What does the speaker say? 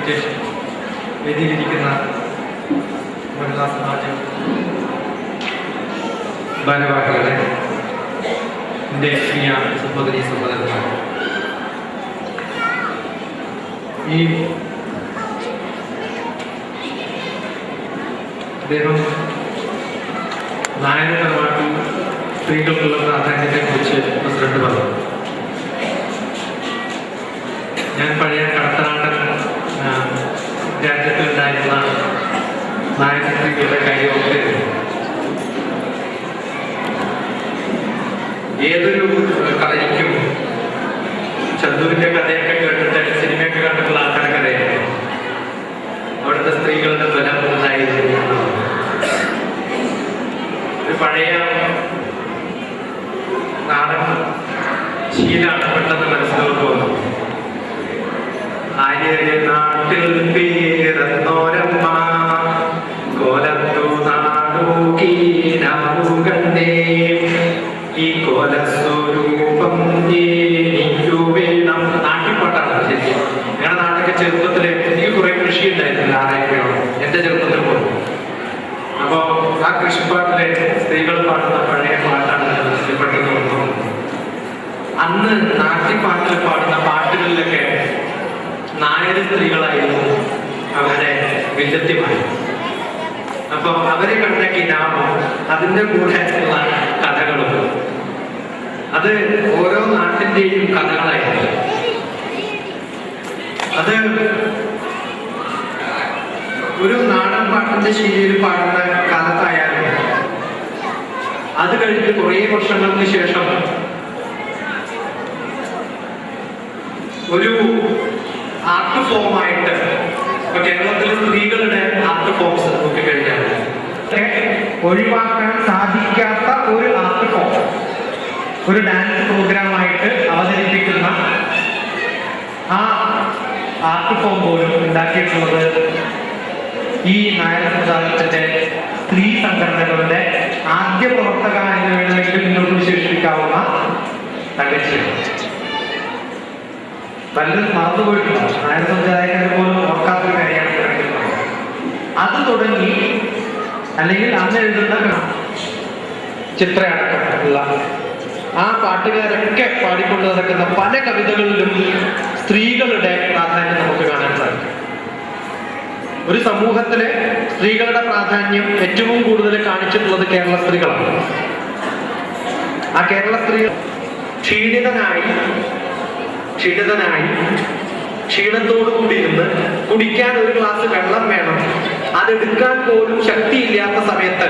Invitation വേദിയിലിരിക്കുന്ന വനിതാ സമാജം ഭാരവാഹികളെ, എൻ്റെ പ്രിയ സഹോദരി സഹോദരന്മാർ, ഈ അദ്ദേഹം നായർ തറവാട്ടിൽ സ്ത്രീകൾക്കുള്ള പ്രാധാന്യത്തെക്കുറിച്ച് പ്രസിഡന്റ് പറഞ്ഞു. ഞാൻ പഴയ കടത്തനാടൻ രാജ്യത്തിലുണ്ടായിരുന്ന നായർ സ്ത്രീകളുടെ കാര്യമൊക്കെ ഏതൊരു കഥയ്ക്കും ചന്ദൂരിന്റെ കഥയൊക്കെ കേട്ടിട്ട് സിനിമയൊക്കെ കണ്ടിട്ടുള്ള ആൾക്കാർക്കറിയാം അവിടുത്തെ സ്ത്രീകളുടെ ബലം ഉണ്ടായിരുന്നു. ഒരു പഴയ നാടൻ ശീലാണ് പെട്ടെന്ന് മനസ്സിലോട്ട് ആര്യ നാട്ടിൽ പേരന്നോരമ്മ കോലത്തു നാടൂക്കീനാവുകണ്ടേ ഈ കോലസ്വരൂപം വേണം. നാട്ടിൻപാട്ടാണ് ശരിക്കും. ഞങ്ങളുടെ നാടൊക്കെ ചെറുപ്പത്തില് എനിക്ക് കുറെ കൃഷി ഉണ്ടായിരുന്നില്ല. ആരായ്മയോളം എന്റെ ചെറുപ്പത്തിൽ പോലും. അപ്പൊ ആ കൃഷിപ്പാട്ടിലെ സ്ത്രീകൾ പാടുന്ന പഴയ പാട്ടാണ് പെട്ടെന്ന് വന്നു. അന്ന് നാട്ടിൻപാട്ടിൽ പാടുന്ന പാട്ടുകളിലൊക്കെ നായർ സ്ത്രീകളായിരുന്നു അവരുടെ വില്ലത്തിമാർ. അപ്പൊ അവരെ കണ്ട കിനാമോ അതിന്റെ കൂടെ ഉള്ള കഥകളും അത് ഓരോ നാട്ടിന്റെയും കഥകളായിരുന്നു. അത് ഒരു നാടൻ പാട്ടിന്റെ ശൈലിയിൽ പാടുന്ന കാലത്തായാലും അത് കഴിഞ്ഞ് കുറേ വർഷങ്ങൾക്ക് ശേഷം ഒരു ആർട്ട് ഫോമായിട്ട് ഇപ്പൊ കേരളത്തിലെ സ്ത്രീകളുടെ ആർട്ട് ഫോംസ് നോക്കിക്കഴിഞ്ഞാൽ ഒഴിവാക്കാൻ സാധിക്കാത്ത ഒരു ആർട്ട് ഫോം, ഒരു ഡാൻസ് പ്രോഗ്രാമായിട്ട് അവതരിപ്പിക്കുന്ന ആ ആർട്ട് ഫോം പോലും ഉണ്ടാക്കിയിട്ടുള്ളത് ഈ നായർ സമുദായത്തിന്റെ സ്ത്രീ സംഘടനകളുടെ ആദ്യ പ്രവർത്തക എന്ന് വേണമെങ്കിൽ മുന്നോട്ട് വിശേഷിപ്പിക്കാവുന്ന തങ്കച്ചിയാണ്. പലരും മറന്നുപോയിട്ടുണ്ടോ? നായർ സമുദായക്കാർ പോലും ഓർക്കാത്തൊരു കാര്യമാണ്. അത് തുടങ്ങി അല്ലെങ്കിൽ അന്ന് എഴുതുന്ന ചിത്രയടക്കമുള്ള ആ പാട്ടുകാരൊക്കെ പാടിക്കൊണ്ട് നടക്കുന്ന പല കവിതകളിലും സ്ത്രീകളുടെ പ്രാധാന്യം നമുക്ക് കാണാൻ സാധിക്കും. ഒരു സമൂഹത്തിലെ സ്ത്രീകളുടെ പ്രാധാന്യം ഏറ്റവും കൂടുതൽ കാണിച്ചിട്ടുള്ളത് കേരള സ്ത്രീകളാണ്. ആ കേരള സ്ത്രീകൾ ക്ഷീണത്തോടുകൂടി ഇരുന്ന് കുടിക്കാൻ ഒരു ഗ്ലാസ് വെള്ളം വേണം, അതെടുക്കാൻ പോലും ശക്തിയില്ലാത്ത സമയത്ത്